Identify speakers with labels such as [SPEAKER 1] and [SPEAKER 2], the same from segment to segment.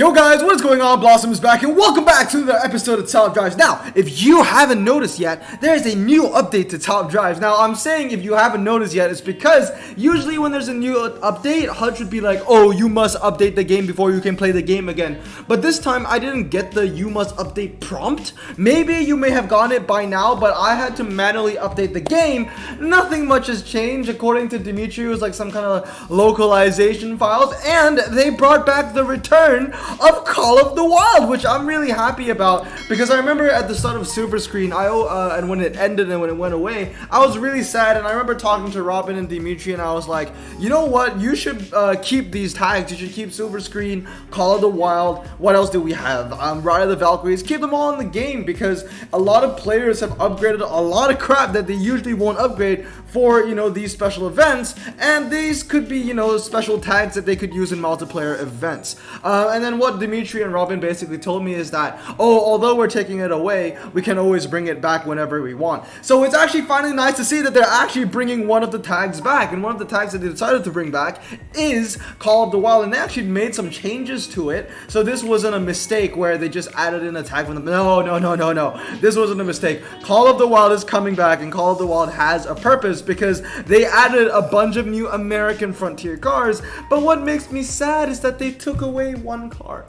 [SPEAKER 1] Yo guys, what is going on? Blossom is back and welcome back to another episode of Top Drives. Now, if you haven't noticed yet, there is a new update to Top Drives. Now, I'm saying if you haven't noticed yet, it's because usually when there's a new update, HUD should be like, oh, you must update the game before you can play the game again. But this time, I didn't get the you must update prompt. Maybe you may have gotten it by now, but I had to manually update the game. Nothing much has changed. According to Dimitri, it was like some kind of localization files, and they brought back the return of Call of the Wild, which I'm really happy about, because I remember at the start of Super Screen, and when it ended and when it went away, I was really sad. And I remember talking to Robin and Dimitri, and I was like, you know what, you should keep these tags. You should keep Super Screen, Call of the Wild. What else do we have? Ride of the Valkyries. Keep them all in the game, because a lot of players have upgraded a lot of crap that they usually won't upgrade for, you know, these special events, and these could be, you know, special tags that they could use in multiplayer events. And then what Dimitri and Robin basically told me is that, oh, although we're taking it away, we can always bring it back whenever we want. So it's actually finally nice to see that they're actually bringing one of the tags back, and one of the tags that they decided to bring back is Call of the Wild, and they actually made some changes to it. So this wasn't a mistake where they just added in a tag from them. No. This wasn't a mistake. Call of the Wild is coming back, and Call of the Wild has a purpose, because they added a bunch of new American Frontier cars. But what makes me sad is that they took away one car.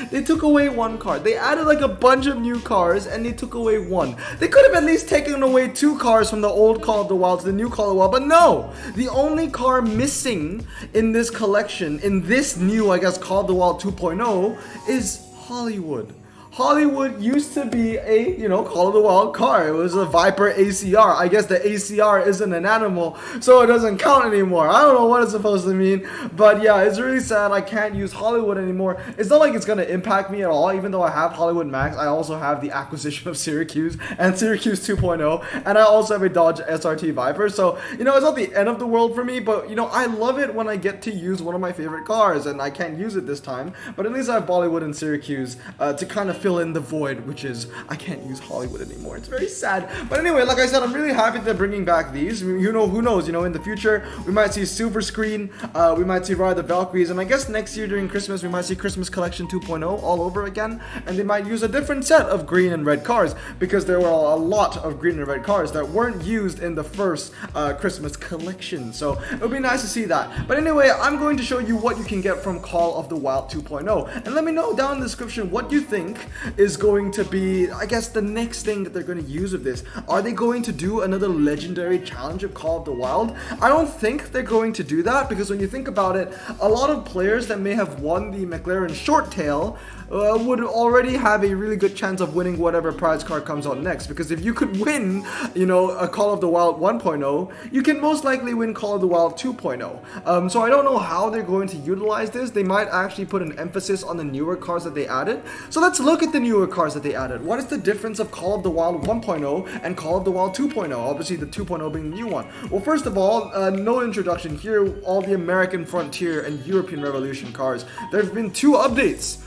[SPEAKER 1] They took away one car. They added like a bunch of new cars, and they took away one. They could have at least taken away two cars from the old Call of the Wild to the new Call of the Wild, but no. The only car missing in this collection, in this new, I guess, Call of the Wild 2.0, is Hollywood. Hollywood used to be a, you know, Call of the Wild car. It was a Viper ACR. I guess the ACR isn't an animal, so it doesn't count anymore. I don't know what it's supposed to mean, but yeah, it's really sad I can't use Hollywood anymore. It's not like it's going to impact me at all, even though I have Hollywood Max. I also have the acquisition of Syracuse and Syracuse 2.0, and I also have a Dodge SRT Viper, so, you know, it's not the end of the world for me, but, you know, I love it when I get to use one of my favorite cars, and I can't use it this time, but at least I have Bollywood and Syracuse to kind of fill in the void, which is I can't use Hollywood anymore. It's very sad. But anyway, like I said, I'm really happy they're bringing back these. You know, who knows? You know, in the future, we might see Super Screen, we might see Ride of the Valkyries, and I guess next year during Christmas, we might see Christmas Collection 2.0 all over again, and they might use a different set of green and red cars, because there were a lot of green and red cars that weren't used in the first Christmas Collection. So it would be nice to see that. But anyway, I'm going to show you what you can get from Call of the Wild 2.0, and let me know down in the description what you think is going to be, I guess, the next thing that they're going to use of this. Are they going to do another legendary challenge of Call of the Wild? I don't think they're going to do that, because when you think about it, a lot of players that may have won the McLaren Short Tail would already have a really good chance of winning whatever prize card comes out next, because if you could win, you know, a Call of the Wild 1.0, you can most likely win Call of the Wild 2.0. So I don't know how they're going to utilize this. They might actually put an emphasis on the newer cars that they added. So let's look at the newer cars that they added. What is the difference of Call of the Wild 1.0 and Call of the Wild 2.0? Obviously the 2.0 being the new one. Well, first of all, no introduction here. All the American Frontier and European Revolution cars. There have been two updates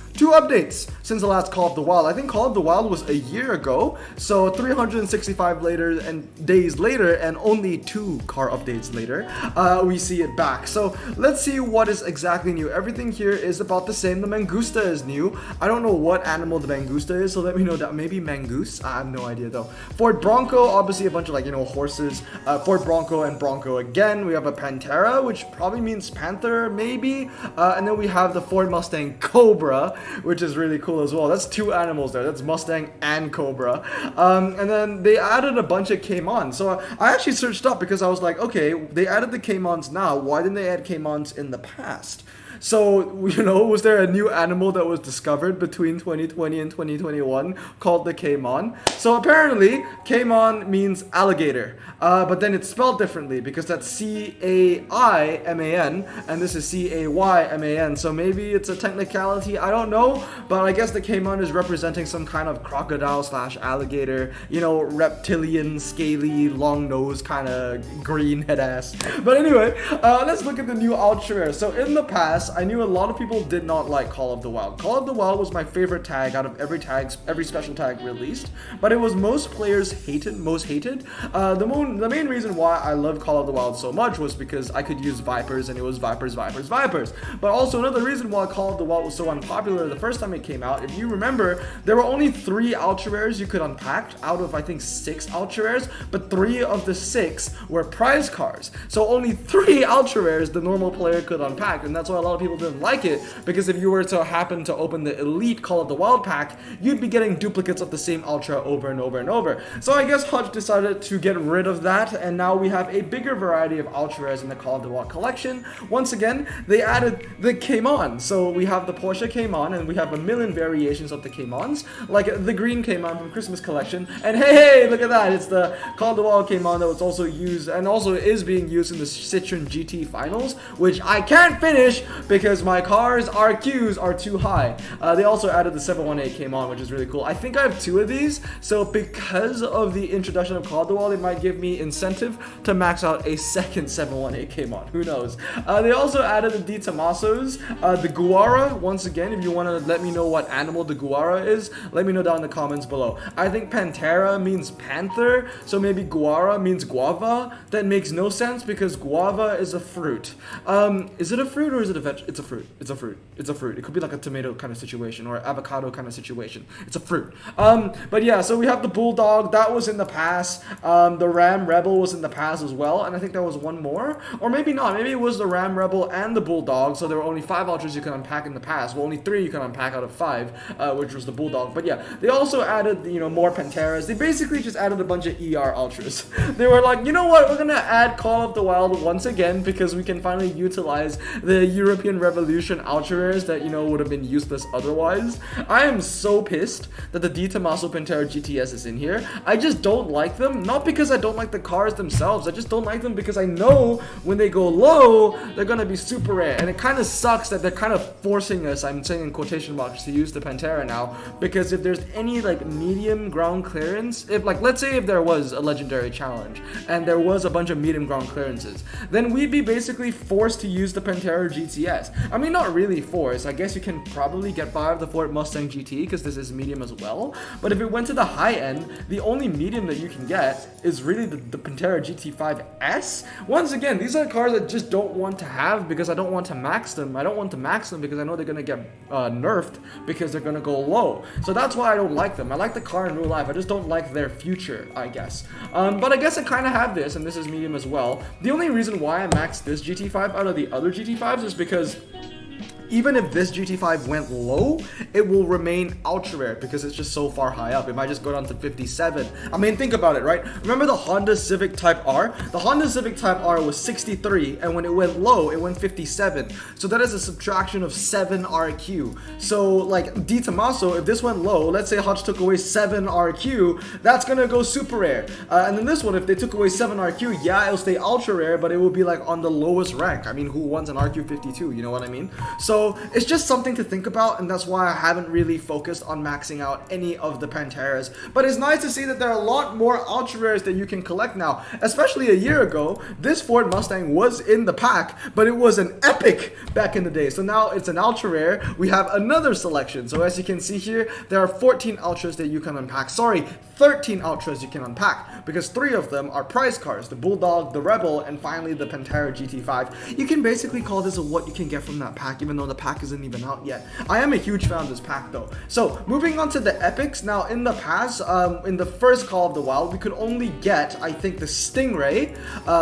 [SPEAKER 1] since the last Call of the Wild. I think Call of the Wild was a year ago, so 365 days later, and only 2 car updates later, we see it back. So let's see what is exactly new. Everything here is about the same. The Mangusta is new. I don't know what animal the Mangusta is, so let me know that. Maybe Mangoose? I have no idea though. Ford Bronco, obviously a bunch of, like, you know, horses. Ford Bronco and Bronco again. We have a Pantera, which probably means panther, maybe. And then we have the Ford Mustang Cobra, which is really cool as well. That's 2 animals there. That's Mustang and Cobra. And then they added a bunch of Caymans. So I actually searched up, because I was like, okay, they added the Caymans now. Why didn't they add Caymans in the past? So, you know, was there a new animal that was discovered between 2020 and 2021 called the Cayman? So apparently, Cayman means alligator, but then it's spelled differently, because that's C-A-I-M-A-N, and this is C-A-Y-M-A-N, so maybe it's a technicality, I don't know, but I guess the Cayman is representing some kind of crocodile slash alligator, you know, reptilian, scaly, long nose, kind of green head ass. But anyway, let's look at the new Ultra Rare. So in the past, I knew a lot of people did not like Call of the Wild. Call of the Wild was my favorite tag out of every special tag released, but it was most players most hated. The main reason why I love Call of the Wild so much was because I could use Vipers, and it was Vipers. But also another reason why Call of the Wild was so unpopular the first time it came out, if you remember, there were only 3 ultra rares you could unpack out of I think 6 ultra rares, but 3 of the 6 were prize cards. So only 3 ultra rares the normal player could unpack, and that's why a lot of people didn't like it, because if you were to happen to open the elite Call of the Wild pack, you'd be getting duplicates of the same ultra over and over and over. So I guess Hutch decided to get rid of that, and now we have a bigger variety of ultra rares in the Call of the Wild collection. Once again, they added the K-Mon. So we have the Porsche K-Mon, and we have a million variations of the K-Mons, like the green K-Mon from Christmas collection, and hey, look at that, it's the Call of the Wild K-Mon that was also used, and also is being used in the Citroen GT Finals, which I can't finish because my car's RQs are too high. They also added the 718 K-Mon, which is really cool. I think I have 2 of these, so because of the introduction of Call of the Wild, it might give me incentive to max out a second 718 K-Mon. Who knows? They also added the Di Tommasos, the Guara. Once again, if you want to let me know what animal the Guara is, let me know down in the comments below. I think Pantera means panther, so maybe Guara means guava. That makes no sense because guava is a fruit. Is it a fruit or is it a veg? It's a fruit. It's a fruit. It's a fruit. It could be like a tomato kind of situation or avocado kind of situation. It's a fruit. But yeah, so we have the Bulldog. That was in the past. The Ram Rebel was in the past as well, and I think there was one more, or maybe not. Maybe it was the Ram Rebel and the Bulldog, so there were only 5 ultras you could unpack in the past. Well, only 3 you could unpack out of 5, which was the Bulldog. But yeah, they also added, more Panteras. They basically just added a bunch of ER ultras. They were like, you know what, we're gonna add Call of the Wild once again because we can finally utilize the European Revolution ultra rares that, would have been useless otherwise. I am so pissed that the Di Tommaso Pantera GTS is in here. I just don't like them, not because I don't like the cars themselves, I just don't like them because I know when they go low, they're gonna be super rare, and it kind of sucks that they're kind of forcing us, I'm saying in quotation marks, to use the Pantera now, because if there's any medium ground clearance, if let's say if there was a legendary challenge and there was a bunch of medium ground clearances, then we'd be basically forced to use the Pantera GTS. I mean, not really forced. I guess you can probably get by with the Ford Mustang GT because this is medium as well, but if it went to the high end, the only medium that you can get is really the Pantera GT5S. Once again, these are cars I just don't want to have because I don't want to max them. I don't want to max them because I know they're going to get nerfed because they're going to go low. So that's why I don't like them. I like the car in real life. I just don't like their future, I guess. But I guess I kind of have this, and this is medium as well. The only reason why I maxed this GT5 out of the other GT5s is because even if this GT5 went low, it will remain ultra rare because it's just so far high up. It might just go down to 57. I mean, think about it, right? Remember the Honda Civic Type R? The Honda Civic Type R was 63, and when it went low, it went 57. So that is a subtraction of 7 RQ. So Di Tommaso, if this went low, let's say Hutch took away 7 RQ, that's gonna go super rare. And then this one, if they took away 7 RQ, yeah, it'll stay ultra rare, but it will be on the lowest rank. I mean, who wants an RQ 52? You know what I mean? So it's just something to think about, and that's why I haven't really focused on maxing out any of the Panteras. But it's nice to see that there are a lot more ultra rares that you can collect now. Especially a year ago, this Ford Mustang was in the pack, but it was an epic back in the day. So now it's an ultra rare. We have another selection. So as you can see here, there are 14 ultras that you can unpack. Sorry, 13 ultras you can unpack because 3 of them are prize cars, the Bulldog, the Rebel, and finally the Pantera GT5. You can basically call this a what you can get from that pack, even though the pack isn't even out yet. I am a huge fan of this pack though. So moving on to the epics. Now in the past, in the first Call of the Wild, we could only get, I think, the Stingray.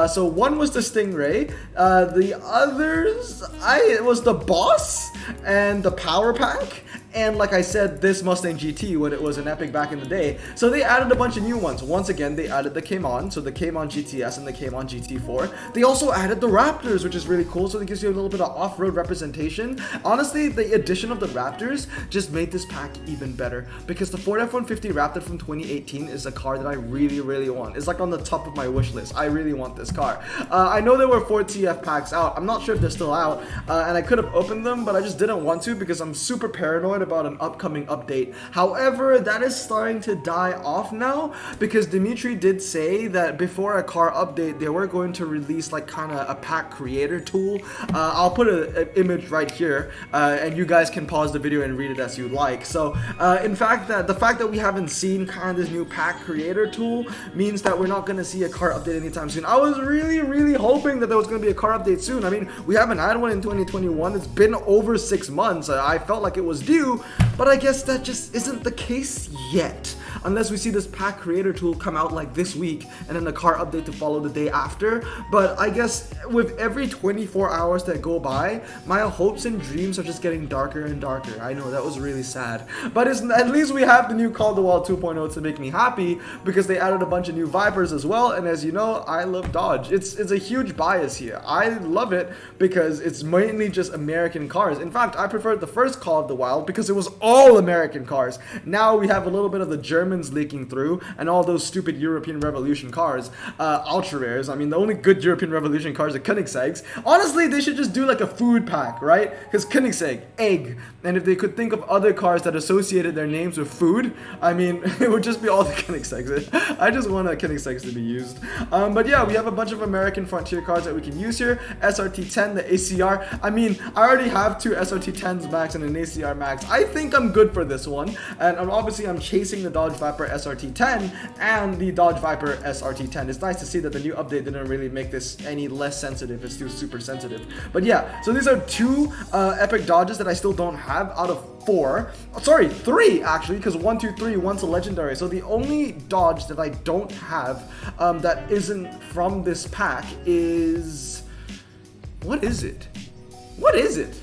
[SPEAKER 1] So one was the Stingray, the others, it was the Boss and the Power Pack. And like I said, this Mustang GT when it was an epic back in the day. So they added a bunch of new ones. Once again, they added the K-Mon, so the K-Mon GTS and the K-Mon GT4. They also added the Raptors, which is really cool, so it gives you a little bit of off-road representation. Honestly, the addition of the Raptors just made this pack even better because the Ford F-150 Raptor from 2018 is a car that I really, really want. It's on the top of my wish list. I really want this car. I know there were 4 TF packs out. I'm not sure if they're still out, and I could have opened them, but I just didn't want to because I'm super paranoid word about an upcoming update. However, that is starting to die off now because Dimitri did say that before a car update, they were going to release like kind of a pack creator tool. I'll put an image right here, and you guys can pause the video and read it as you like. So, in fact, the fact that we haven't seen kind of this new pack creator tool means that we're not going to see a car update anytime soon. I was really hoping that there was going to be a car update soon. I mean, we haven't had one in 2021. It's been over 6 months. I felt like it was due, but I guess that just isn't the case yet. Unless we see this pack creator tool come out like this week and then the car update to follow the day after. But I guess with every 24 hours that go by, my hopes and dreams are just getting darker and darker. I know that was really sad, but at least we have the new Call of the Wild 2.0 to make me happy because they added a bunch of new Vipers as well. And as you know, I love Dodge. It's a huge bias here. I love it because it's mainly just American cars. In fact, I preferred the first Call of the Wild because it was all American cars. Now we have a little bit of the Germans leaking through and all those stupid European Revolution cars, ultra rares. I mean, the only good European Revolution cars are Koenigsegg's. Honestly, they should just do like a food pack, right? Because Koenigsegg, egg, and if they could think of other cars that associated their names with food, I mean, it would just be all the Koenigseggs. I just want a Koenigseggs to be used. But yeah, we have a bunch of American Frontier cars that we can use here. SRT10, the ACR. I mean, I already have 2 SRT10s max and an ACR max. I think I'm good for this one. And obviously, I'm chasing the Dodge Viper SRT10 and the Dodge Viper SRT10. It's nice to see that the new update didn't really make this any less sensitive. It's still super sensitive. But yeah, so these are 2 epic Dodges that I still don't have out of 4. Sorry, 3 actually, because 1, 2, 3, one's a legendary. So the only Dodge that I don't have that isn't from this pack is... What is it? What is it?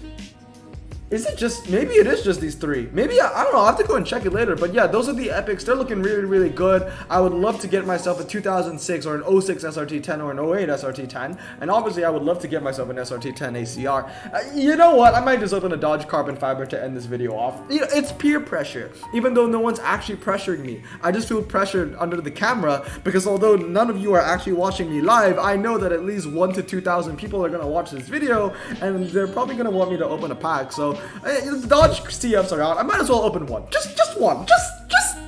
[SPEAKER 1] Is it just, maybe it is just these 3. Maybe, I don't know, I'll have to go and check it later. But yeah, those are the epics. They're looking really good. I would love to get myself a 2006 or an 06 SRT10 or an 08 SRT10. And obviously, I would love to get myself an SRT10 ACR. You know what? I might just open a Dodge Carbon Fiber to end this video off. You know, it's peer pressure. Even though no one's actually pressuring me. I just feel pressured under the camera because although none of you are actually watching me live, I know that at least 1,000 to 2,000 people are going to watch this video. And they're probably going to want me to open a pack. So the Dodge CFs are out. I might as well open one. Just one.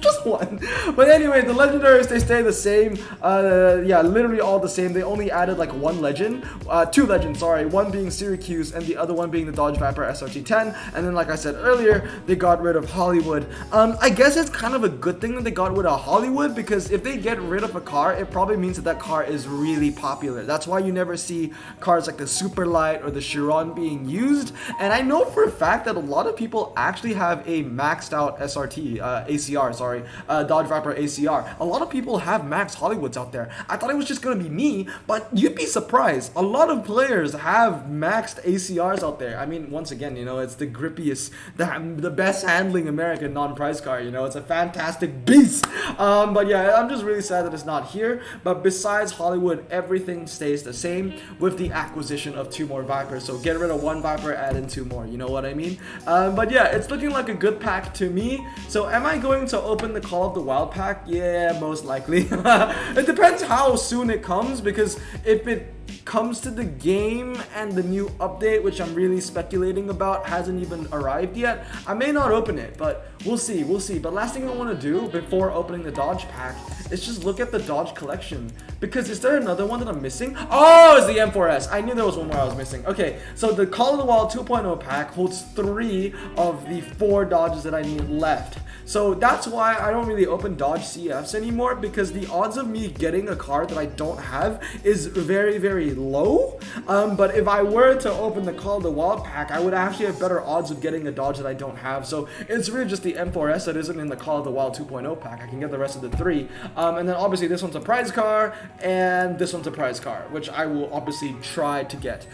[SPEAKER 1] Just one. But anyway, the legendaries, they stay the same. Yeah, literally all the same. They only added like 1 legend, 2 legends, sorry, one being Syracuse and the other one being the Dodge Viper SRT10. And then, like I said earlier, they got rid of Hollywood. I guess it's kind of a good thing that they got rid of Hollywood because if they get rid of a car, it probably means that that car is really popular. That's why you never see cars like the Superlight or the Chiron being used. And I know for a fact that a lot of people actually have a maxed out SRT, ACR, sorry, Dodge Viper ACR. A lot of people have max Hollywoods out there. I thought it was just gonna be me, but you'd be surprised. A lot of players have maxed ACRs out there. I mean, once again, you know, it's the grippiest, the best handling American non-price car, you know, it's a fantastic beast. But yeah, I'm just really sad that it's not here. But besides Hollywood, everything stays the same with the acquisition of 2 more Vipers. So get rid of 1 Viper, add in 2 more, you know what I mean? But yeah, it's looking like a good pack to me. So am I going to open the Call of the Wild pack? Yeah, most likely. It depends how soon it comes, because if it comes to the game and the new update, which I'm really speculating about, hasn't even arrived yet, I may not open it, but we'll see. But last thing I want to do before opening the Dodge pack is just look at the Dodge collection, because is there another one that I'm missing? Oh, it's the M4S. I knew there was one more I was missing. Okay, so the Call of the Wild 2.0 pack holds 3 of the 4 Dodges that I need left. So that's why I don't really open Dodge CFs anymore, because the odds of me getting a car that I don't have is very low. But if I were to open the Call of the Wild pack, I would actually have better odds of getting a Dodge that I don't have. So it's really just the M4S that isn't in the Call of the Wild 2.0 pack. I can get the rest of the 3. And then obviously this one's a prize car and this one's a prize car, which I will obviously try to get.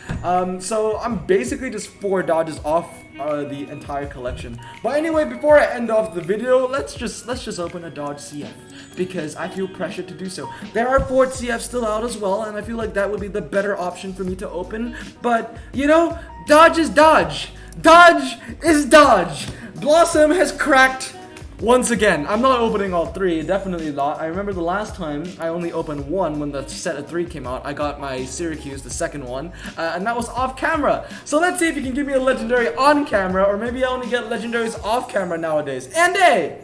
[SPEAKER 1] So I'm basically just 4 Dodges off the entire collection. But anyway, before I end off the video, let's just open a Dodge CF, because I feel pressured to do so. There are Ford CFs still out as well, and I feel like that would be the better option for me to open. But you know, Dodge is Dodge. Dodge is Dodge. Blossom has cracked Once again, I'm not opening all 3, definitely not. I remember the last time I only opened 1 when the set of 3 came out. I got my Syracuse, the second one, and that was off camera. So let's see if you can give me a legendary on camera, or maybe I only get legendaries off camera nowadays. Andy!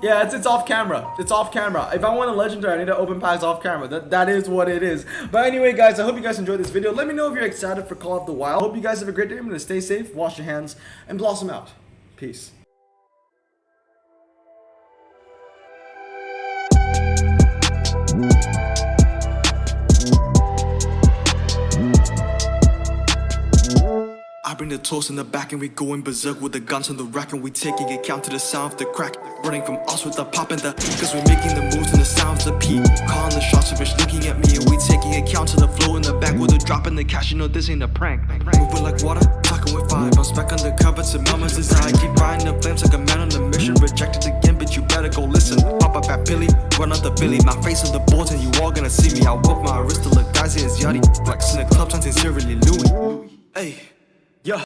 [SPEAKER 1] Yeah, it's off camera. It's off camera. If I want a legendary, I need to open packs off camera. That is what it is. But anyway, guys, I hope you guys enjoyed this video. Let me know if you're excited for Call of the Wild. Hope you guys have a great day. I'm gonna stay safe, wash your hands, and blossom out. Peace. I bring the toast in the back and we going berserk with the guns on the rack, and we taking account to the sound of the crack. Running from us with the pop and the, cause we're making the moves and the sound of the P. Calling the shots, bitch looking at me, and we taking account to the flow in the back with the drop in the cash. You know this ain't a prank. Moving like water, talking with fire. Bounce back undercover to mama's desire. Keep riding the flames like a man on a mission. Rejected again, but you better go listen. Pop up at Billy, run up the Billy. My face on the boards and you all gonna see me. I whip my wrist to look dicey as Yachty. Flexing the club, something sincerely Louis. Hey.